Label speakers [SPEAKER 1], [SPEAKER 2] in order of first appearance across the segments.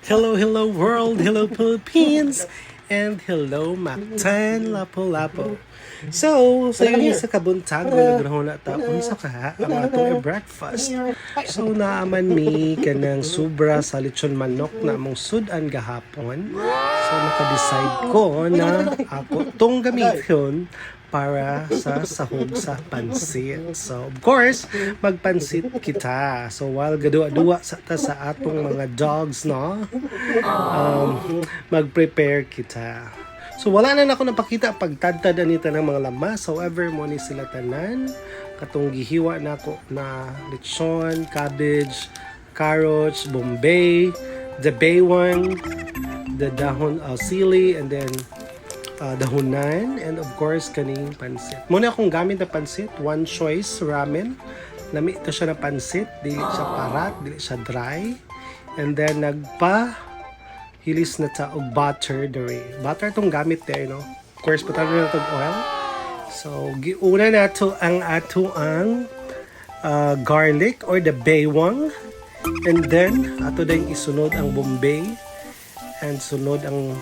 [SPEAKER 1] Hello, hello world, hello Philippines, and hello Mactan, Lapu-Lapu. So, sa iyo sa kabuntag, nagrahon na taon sa kaha, ang atong breakfast. So, naaman mi kanang sobra sa lechon manok na among sudan gahapon. So, naka-decide ko na ako tong gamiton para sa sahog sa pansit. So, of course, magpansit kita. So, while gadua-dua sa atong mga dogs, no? Mag-prepare kita. So, wala na ako napakita pagtadtad anita ng mga lamas. However, mo ni sila tanan. Katong gihiwa na ako na lechon, cabbage, carrots, bombay, the baywang, the dahon sili, and then dahunan, and of course kaning pansit. Muna akong gamit na pansit, one choice ramen. Lami ito siya na pansit, dili siya parat, dili siya dry. And then nagpa-hilis na ta og butter dere. Butter itong gamit there, no? Of course, patalo na itong oil. So, giuna na ito ang garlic or the baywang. And then, ato din isunod ang bombay. And sunod ang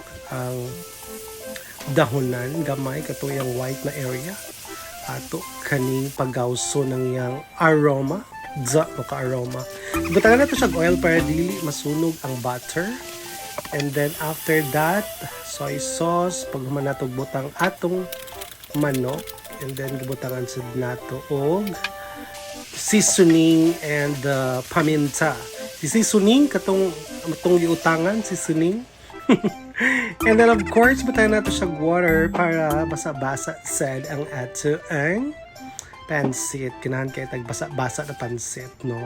[SPEAKER 1] dahonan gamay kato yung white na area ato kaning pagawso ng yang aroma ka aroma. Butangan na to siya oil para dili masunog ang butter, and then after that soy sauce pag human nato butang atong manok, and then gibutangan sad nato og seasoning and paminta. Si seasoning katong giutangan seasoning. And then of course, butayan natin siya water para basa-basa sad ang ato ang pansit. Kinahan kayo tagbasa-basa na pansit, no?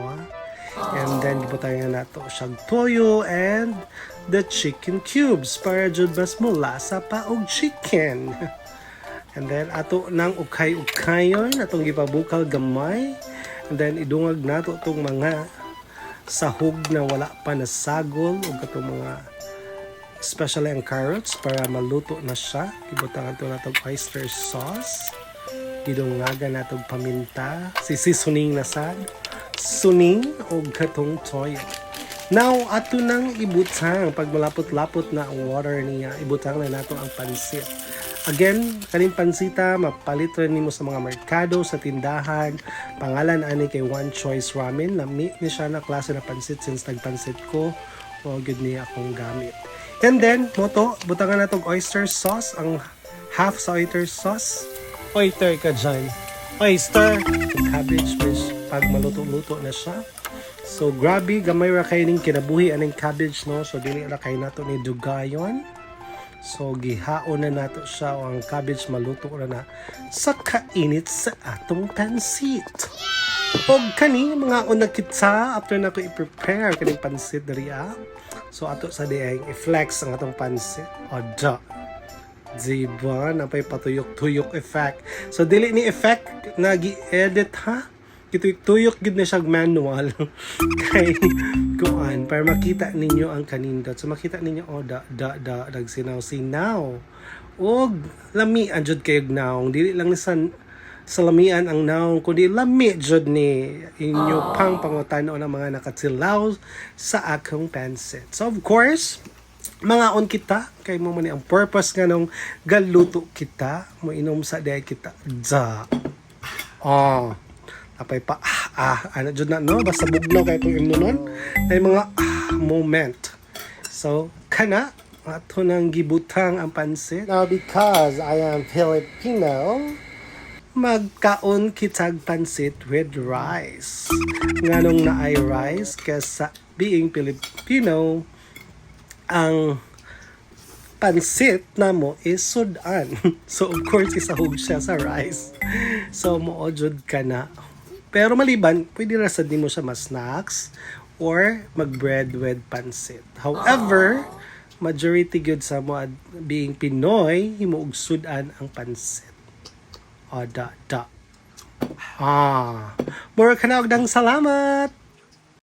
[SPEAKER 1] And then butayan natin siya toyo and the chicken cubes para jud mas mulasa pa og chicken. And then ato nang ukay-ukayon atong gipabukal gamay. And then idungag nato itong mga sahog na wala pa nasagol o katong mga especially ang carrots para maluto na siya. Ibutangan ito natong oyster sauce. Idungagan natong paminta. Seasoning na sad. Suning o katong toyo. Now, ato nang ibutang. Pag malapot-lapot na ang water niya, ibutang na nato ang pansit. Again, kaning pansita, mapalit rin nimo sa mga merkado, sa tindahan. Pangalan ani kay One Choice Ramen. Lami ni siya na klase na pansit since nagpansit ko. O good niya akong gamit. And then, butangan na itong oyster sauce, ang half sa oyster sauce. Oyster ka dyan. Oyster. Cabbage fish, pag maluto-luto na siya. So, grabe, gamay ra kayo ning kinabuhi aning cabbage, no? So, dili ra kayo nato ni dugayon. So, gihaon na nato siya o ang cabbage maluto ra na sa kainit sa atong pansit. O kani, mga una kita, after na ko i-prepare kaning pansit dariya. So, ato sa diay i-flex ang atong pansit. O, diba? Napay patuyok-tuyok effect. So, dili ni effect na gi-edit, ha? Tuyok gid na siya manual. Kay, kuan, para makita ninyo ang kanindot. So, makita ninyo, nagsinaw-sinaw. O, lami, anjod kayo naong. Dili lang nisan sa lamian ang naong, kundi lami jud ni inyo pang pangutano ng mga nakatsilaw sa akong pansit. So of course, mga on kita, kay mo man ang purpose nga nung galuto kita, mo inom sa day kita. Apay pa, ano jud na, no? Basta bugnaw kay itong inunon. May mga moment. So, kana, ato nang gibutang ang pansit. Now, because I am Filipino, magkaon kitag pansit with rice. Nganong na ay rice kesa being Filipino, ang pansit na mo is sudan. So of course isahog siya sa rice. So moojud ka na. Pero maliban, pwede rasad mo siya mas-snacks or mag-bread with pansit. However, majority good sa mo being Pinoy, himuog sudan ang pansit. Mura ka na og dang salamat!